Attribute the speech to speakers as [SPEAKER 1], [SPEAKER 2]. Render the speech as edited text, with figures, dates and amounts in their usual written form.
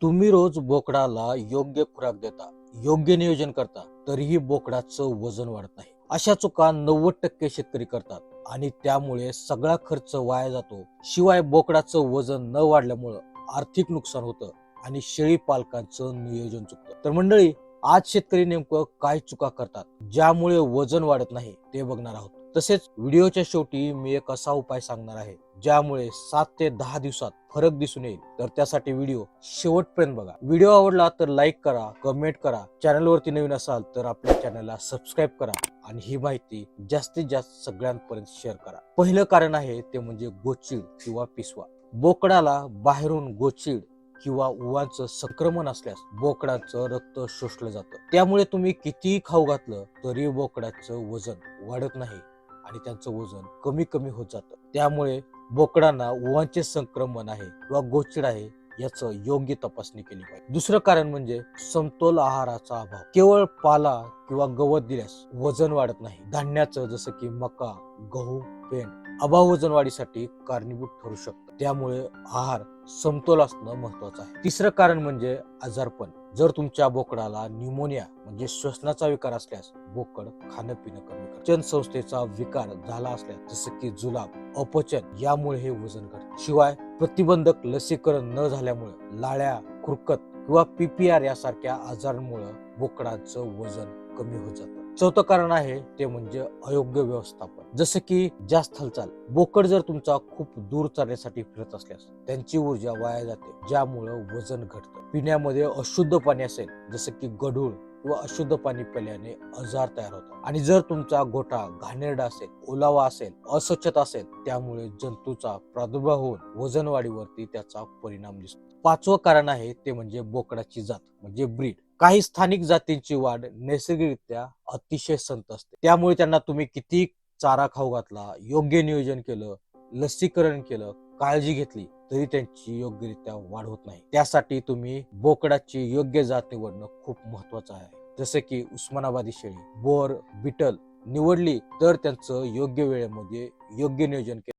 [SPEAKER 1] तुम्ही रोज बोकडाला योग्य खुराक देता, योग्य नियोजन करता, तरीही बोकडाचं वजन वाढत नाही. अशा चुका 90% शेतकरी करतात आणि त्यामुळे सगळा खर्च वाया जातो. शिवाय बोकडाचं वजन न वाढल्यामुळं आर्थिक नुकसान होतं आणि शेळी पालकांचं नियोजन चुकतं. तर मंडळी, आज शेतकरी नेमकं काय चुका करतात ज्यामुळे वजन वाढत नाही ते बघणार आहोत. तसेच व्हिडिओच्या शेवटी मी एक असा उपाय सांगणार आहे ज्यामुळे 7 ते 10 दिवसात फरक दिसून येईल. तर त्यासाठी व्हिडिओ शेवटपर्यंत बघा. व्हिडिओ आवडला तर लाईक करा, कमेंट करा. चॅनलवरती नवीन असाल तर आपल्या चॅनलला सबस्क्राईब करा आणि ही माहिती जास्तीत जास्त सगळ्यांपर्यंत शेअर करा. पहिलं कारण आहे ते म्हणजे गोचीड किंवा पिसवा. बोकडाला बाहेरून गोचीड किंवा उवाचं संक्रमण असल्यास बोकडाचं रक्त शोषलं जातं. त्यामुळे तुम्ही कितीही खाऊ घातलं तरी बोकडाचं वजन वाढत नाही आणि त्यांचं वजन कमी कमी होत जातं. त्यामुळे बोकडांना उवांचे संक्रमण आहे किंवा गोचीड आहे याचं योग्य तपासणी केली पाहिजे. दुसरं कारण म्हणजे समतोल आहाराचा अभाव. केवळ पाला किंवा गवत दिल्यास वजन वाढत नाही. धान्याचं जसं की मका, गहू, पेंड अभाव वजन वाढीसाठी कारणीभूत ठरू शकतं. त्यामुळे आहार समतोल असणं महत्वाचं आहे. तिसरं कारण म्हणजे आजारपण. जर तुमच्या बोकडाला न्यूमोनिया म्हणजे श्वसनाचा विकार असल्यास बोकड खाणं पिणं कमी करतं. पचन संस्थेचा विकार झाला असल्यास जसं की जुलाब, अपचन यामुळे हे वजन घटतं. शिवाय प्रतिबंधक लसीकरण न झाल्यामुळे लाळ्या, खुरकत किंवा PPR यासारख्या आजारांमुळे बोकडाचं वजन कमी होत जातं. चौथं कारण आहे ते म्हणजे अयोग्य व्यवस्थापन. जसं की जास्त हालचाल. बोकड जर तुमचा खूप दूर चालण्यासाठी फिरत असल्यास त्यांची ऊर्जा वाया जाते, ज्यामुळे वजन घटतं. पिण्यामध्ये अशुद्ध पाणी असेल जसं की गढूळ किंवा अशुद्ध पाणी पिल्याने आजार तयार होतात. आणि जर तुमचा गोठा घाणेरडा असेल, ओलावा असेल, अस्वच्छता असेल, त्यामुळे जंतूचा प्रादुर्भाव होऊन वजन वाढीवरती त्याचा परिणाम दिसतो. पाचवं कारण आहे ते म्हणजे बोकडाची जात म्हणजे ब्रीड. काही स्थानिक जातींची वाढ नैसर्गिकरित्या अतिशय संत असते. त्यामुळे त्यांना तुम्ही किती चारा खाऊ घातला, योग्य नियोजन केलं, लसीकरण केलं, काळजी घेतली तरी त्यांची योग्यरित्या वाढ होत नाही. त्यासाठी तुम्ही बोकडाची योग्य जात निवडणं खूप महत्वाचं आहे. जसं की उस्मानाबादी शेळी, बोर, बिटल निवडली तर त्यांचं योग्य वेळेमध्ये योग्य नियोजन केलं